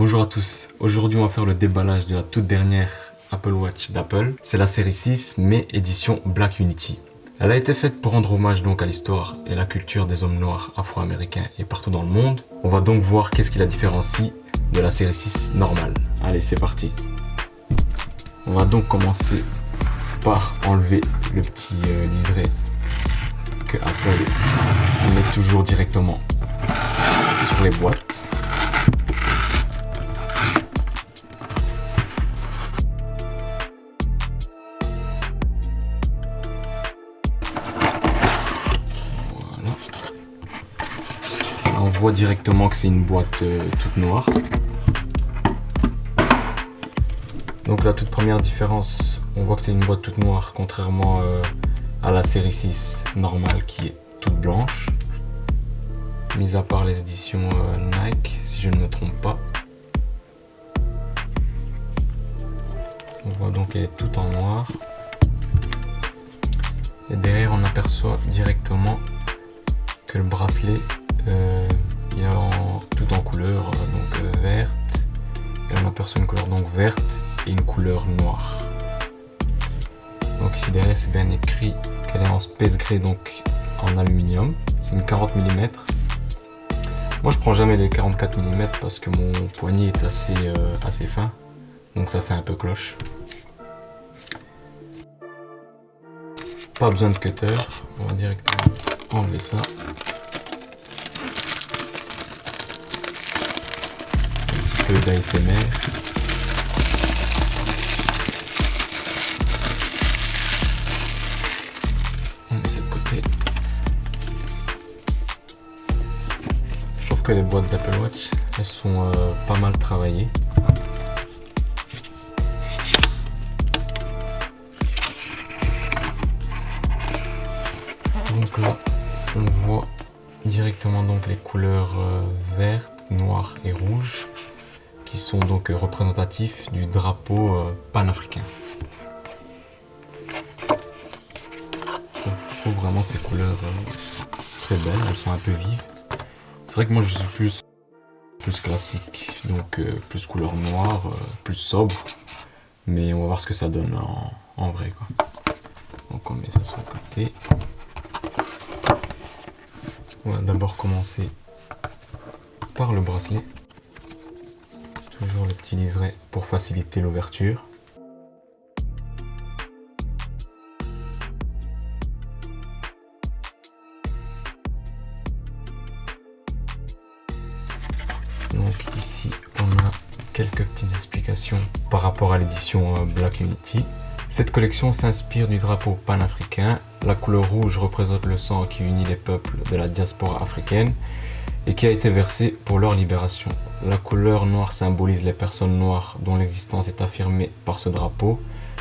Bonjour à tous, aujourd'hui on va faire le déballage de la toute dernière Apple Watch d'Apple. C'est la série 6 mais édition Black Unity. Elle a été faite pour rendre hommage donc à l'histoire et la culture des hommes noirs afro-américains et partout dans le monde. On va donc voir qu'est-ce qui la différencie de la série 6 normale. Allez, c'est parti. On va donc commencer par enlever le petit liseré que Apple met toujours directement sur les boîtes. Voilà. Là, on voit directement que c'est une boîte toute noire. Donc la toute première différence, on voit que c'est une boîte toute noire contrairement à la série 6 normale qui est toute blanche. Mis à part les éditions Nike, si je ne me trompe pas. On voit donc qu'elle est toute en noir. Et derrière on aperçoit directement que le bracelet il est tout en couleur verte. Et on aperçoit une couleur donc verte et une couleur noire. Donc ici derrière c'est bien écrit qu'elle est en Space Gray, donc en aluminium. C'est une 40 mm. Moi je prends jamais les 44 mm parce que mon poignet est assez fin. Donc ça fait un peu cloche. Pas besoin de cutter. On va directement enlever ça. Un petit peu d'ASMR. On met ça de côté. Je trouve que les boîtes d'Apple Watch, elles sont pas mal travaillées. Donc là, on voit directement donc les couleurs vertes, noires et rouges qui sont donc représentatifs du drapeau panafricain. Je trouve vraiment ces couleurs très belles, elles sont un peu vives. C'est vrai que moi je suis plus classique, donc plus couleur noire, plus sobre. Mais on va voir ce que ça donne en vrai, quoi. Donc on met ça sur le côté. On va d'abord commencer par le bracelet. Toujours le petit liseré pour faciliter l'ouverture. Donc ici on a quelques petites explications par rapport à l'édition Black Unity. Cette collection s'inspire du drapeau panafricain. La couleur rouge représente le sang qui unit les peuples de la diaspora africaine et qui a été versé pour leur libération. La couleur noire symbolise les personnes noires dont l'existence est affirmée par ce drapeau,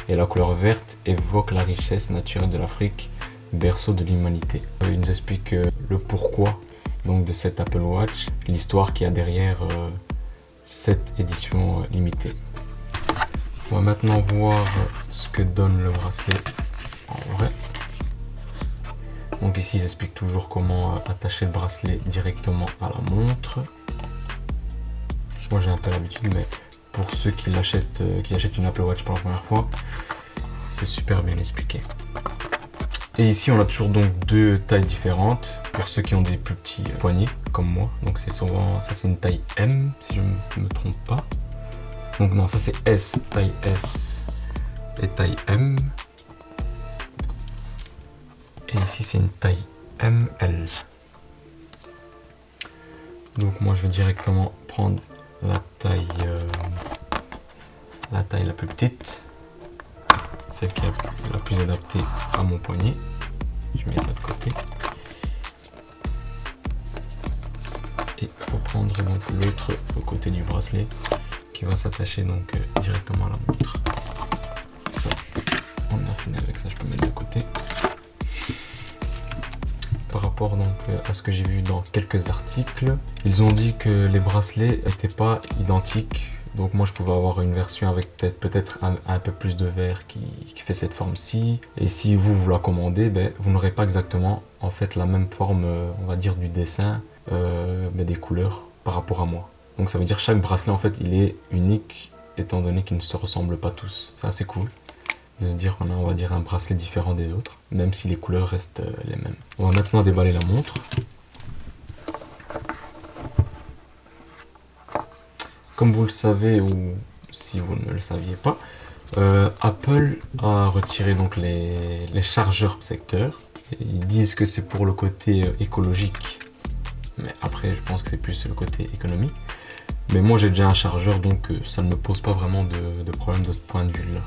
et la couleur verte évoque la richesse naturelle de l'Afrique, berceau de l'humanité. Il nous explique le pourquoi donc de cette Apple Watch, l'histoire qu'il y a derrière cette édition limitée. On va maintenant voir ce que donne le bracelet en vrai. Donc ici ils expliquent toujours comment attacher le bracelet directement à la montre. Moi j'ai un peu l'habitude, mais pour ceux qui achètent une Apple Watch pour la première fois, c'est super bien expliqué. Et ici on a toujours donc deux tailles différentes pour ceux qui ont des plus petits poignets comme moi. Donc c'est souvent, ça c'est une taille M si je ne me trompe pas. Donc non, ça c'est S, taille S et taille M. Et ici c'est une taille ML. Donc moi je vais directement prendre la taille la plus petite. Celle qui est la plus adaptée à mon poignet. Je mets ça de côté. Et il faut prendre donc l'autre côté du bracelet qui va s'attacher donc directement à la montre. Ça, on a fini avec ça, je peux mettre de côté. Par rapport donc à ce que j'ai vu dans quelques articles, ils ont dit que les bracelets n'étaient pas identiques. Donc moi je pouvais avoir une version avec peut-être un peu plus de verre qui fait cette forme-ci. Et si vous la commandez, vous n'aurez pas exactement en fait la même forme, on va dire, du dessin, mais des couleurs par rapport à moi. Donc ça veut dire que chaque bracelet en fait il est unique étant donné qu'ils ne se ressemblent pas tous. C'est assez cool de se dire qu'on a, on va dire, un bracelet différent des autres, même si les couleurs restent les mêmes. On va maintenant déballer la montre. Comme vous le savez, ou si vous ne le saviez pas, Apple a retiré donc les chargeurs secteurs. Ils disent que c'est pour le côté écologique, mais après je pense que c'est plus le côté économique. Mais moi j'ai déjà un chargeur, donc ça ne me pose pas vraiment de problème de ce point de vue là.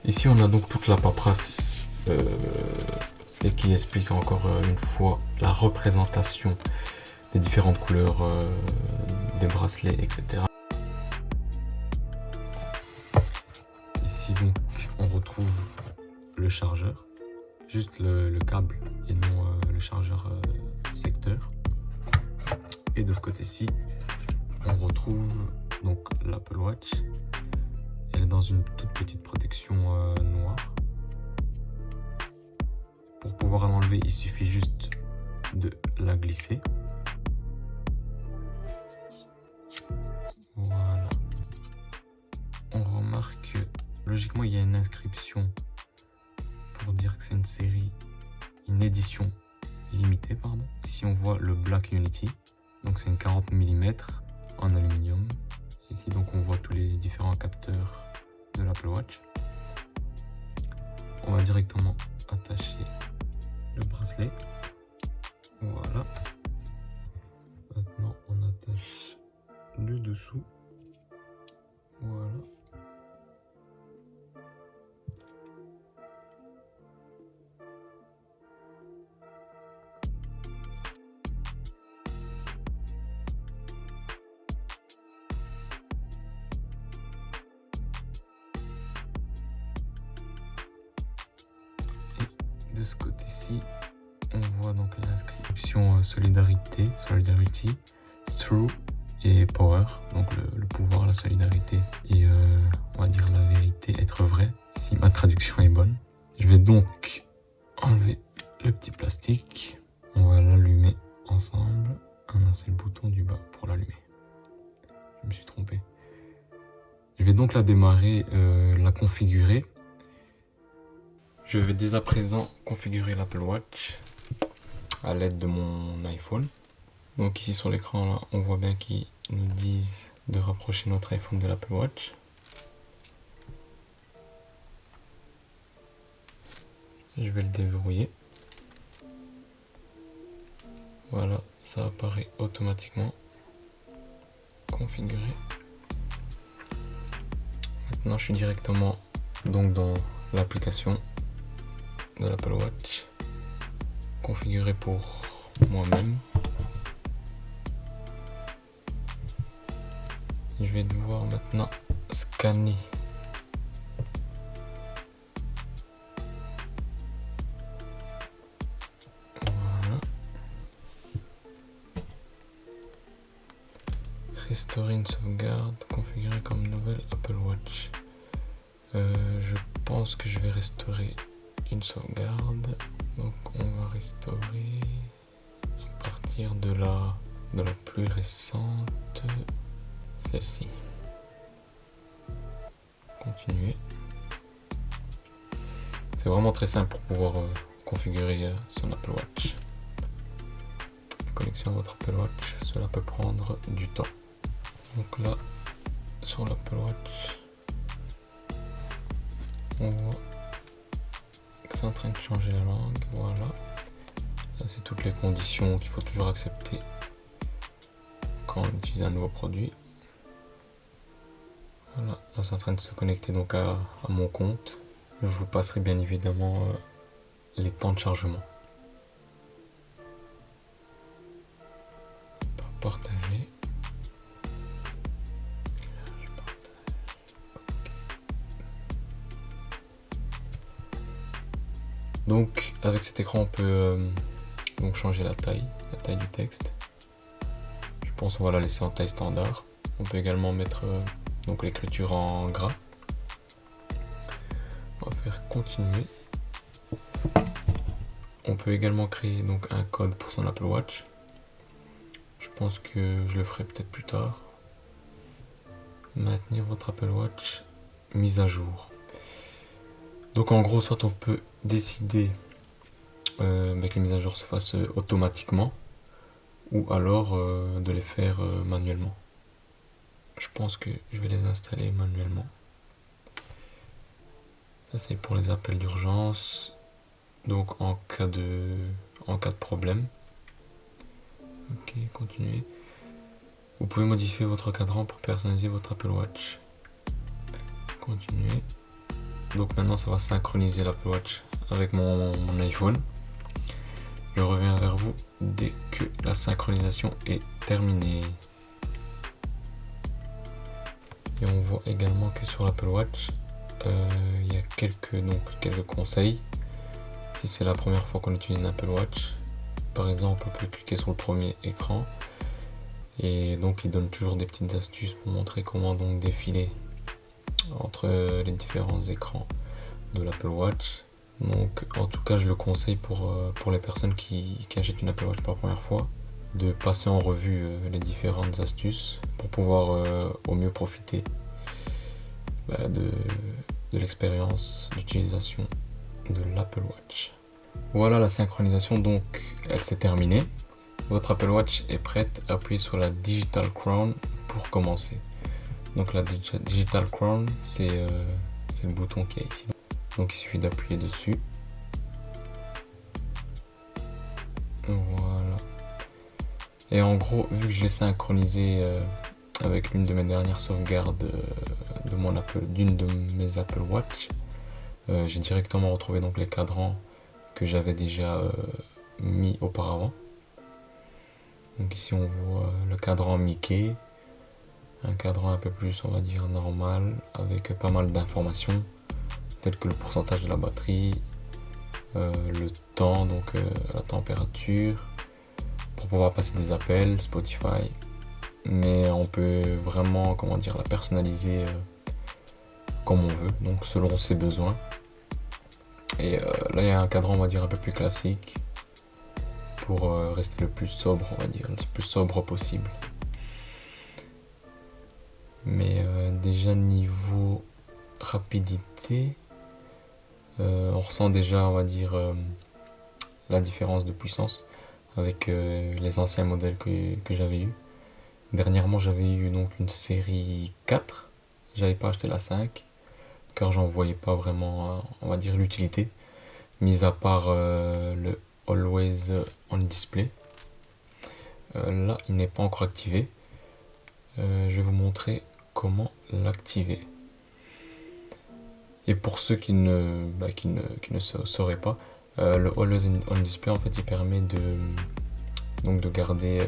Ici on a donc toute la paperasse et qui explique encore une fois la représentation des différentes couleurs des bracelets, etc. Ici donc on retrouve le chargeur, juste le câble et non le chargeur secteur. Et de ce côté-ci, on retrouve donc l'Apple Watch. Elle est dans une toute petite protection noire. Pour pouvoir l'enlever, il suffit juste de la glisser. Voilà. On remarque que logiquement il y a une inscription pour dire que c'est une édition limitée, pardon. Ici on voit le Black Unity, donc c'est une 40 mm en aluminium. Ici donc on voit tous les différents capteurs de l'Apple Watch. On va directement attacher le bracelet. Voilà. Maintenant on attache le dessous. Voilà. De ce côté-ci, on voit donc l'inscription Solidarity, Through et Power, donc le pouvoir, la solidarité et on va dire la vérité, être vrai, si ma traduction est bonne. Je vais donc enlever le petit plastique, on va l'allumer ensemble. Ah non, c'est le bouton du bas pour l'allumer. Je me suis trompé. Je vais donc la démarrer, la configurer. Je vais dès à présent configurer l'Apple Watch à l'aide de mon iPhone. Donc ici sur l'écran là, on voit bien qu'ils nous disent de rapprocher notre iPhone de l'Apple Watch. Je vais le déverrouiller. Voilà, ça apparaît automatiquement configuré. Maintenant je suis directement donc dans l'application de l'Apple Watch configuré pour moi-même. Je vais devoir maintenant scanner voilà. Restaurer une sauvegarde configurée comme nouvelle Apple Watch. Je pense que je vais restaurer une sauvegarde, donc on va restaurer à partir de la plus récente, celle-ci. Continuer. C'est vraiment très simple pour pouvoir configurer son Apple Watch. Connexion à votre Apple Watch, cela peut prendre du temps. Donc là, sur l'Apple Watch, on voit que c'est en train de changer la langue. Voilà. Ça, c'est toutes les conditions qu'il faut toujours accepter quand on utilise un nouveau produit. Voilà, là c'est en train de se connecter donc à mon compte. Je vous passerai bien évidemment les temps de chargement. Partager. Donc avec cet écran on peut donc changer la taille du texte. Je pense qu'on va la laisser en taille standard. On peut également mettre donc l'écriture en gras. On va faire continuer. On peut également créer donc un code pour son Apple Watch. Je pense que je le ferai peut-être plus tard. Maintenir votre Apple Watch mise à jour. Donc en gros, soit on peut décider que les mises à jour se fassent automatiquement, ou alors de les faire manuellement. Je pense que je vais les installer manuellement. Ça c'est pour les appels d'urgence. Donc en cas de problème. Ok, continuez. Vous pouvez modifier votre cadran pour personnaliser votre Apple Watch. Continuez. Donc maintenant ça va synchroniser l'Apple Watch avec mon iPhone. Je reviens vers vous dès que la synchronisation est terminée. Et on voit également que sur l'Apple Watch, il y a quelques conseils. Si c'est la première fois qu'on utilise une Apple Watch, par exemple, on peut cliquer sur le premier écran. Et donc il donne toujours des petites astuces pour montrer comment donc défiler entre les différents écrans de l'Apple Watch. Donc en tout cas je le conseille pour les personnes qui achètent une Apple Watch pour la première fois, de passer en revue les astuces pour pouvoir au mieux profiter de l'expérience d'utilisation de l'Apple Watch. Voilà, la synchronisation donc elle s'est terminée. Votre Apple Watch est prête, appuyez sur la Digital Crown pour commencer. Donc la Digital Crown c'est le bouton qui est ici. Donc il suffit d'appuyer dessus. Voilà. Et en gros, vu que je l'ai synchronisé avec l'une de mes dernières sauvegardes d'une de mes Apple Watch, j'ai directement retrouvé donc les cadrans que j'avais déjà mis auparavant. Donc ici on voit le cadran Mickey, un cadran un peu plus on va dire normal, avec pas mal d'informations, telles que le pourcentage de la batterie, le temps, donc la température, pour pouvoir passer des appels, Spotify. Mais on peut vraiment la personnaliser comme on veut, donc selon ses besoins. Et là il y a un cadran on va dire un peu plus classique, pour rester le plus sobre, on va dire, le plus sobre possible. Mais déjà niveau rapidité, on ressent déjà, on va dire, la différence de puissance avec les anciens modèles que j'avais eu. Dernièrement, j'avais eu donc une série 4, j'avais pas acheté la 5, car j'en voyais pas vraiment, on va dire, l'utilité, mis à part le Always on Display. Là, il n'est pas encore activé. Je vais vous montrer comment l'activer. Et pour ceux qui ne sauraient pas, le Always on Display en fait il permet de garder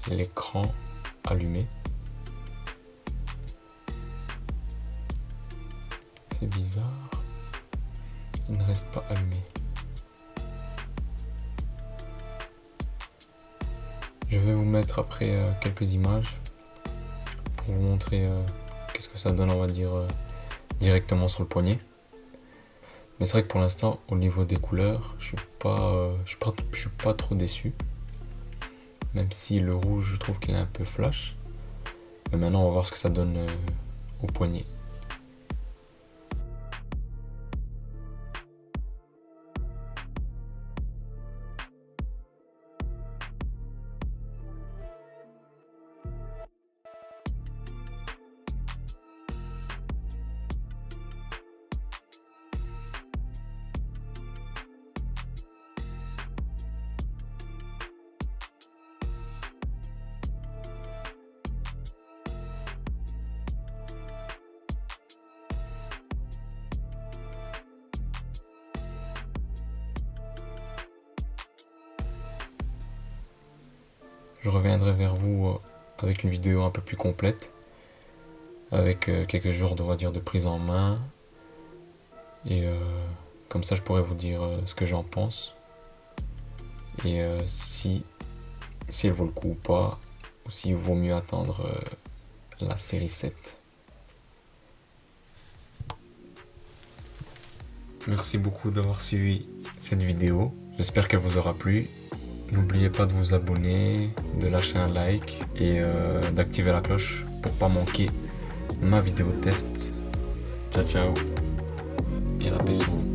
l'écran allumé. C'est bizarre, il ne reste pas allumé. Je vais vous mettre après quelques images pour vous montrer qu'est-ce que ça donne, on va dire, directement sur le poignet. Mais c'est vrai que pour l'instant, au niveau des couleurs, je suis pas trop déçu. Même si le rouge, je trouve qu'il est un peu flash. Mais maintenant, on va voir ce que ça donne au poignet. Je reviendrai vers vous avec une vidéo un peu plus complète, avec quelques jours on va dire, de prise en main. Et comme ça, je pourrais vous dire ce que j'en pense. Et si elle vaut le coup ou pas, ou s'il vaut mieux attendre la série 7. Merci beaucoup d'avoir suivi cette vidéo. J'espère qu'elle vous aura plu. N'oubliez pas de vous abonner, de lâcher un like et d'activer la cloche pour pas manquer ma vidéo test. Ciao ciao et la paix sur vous.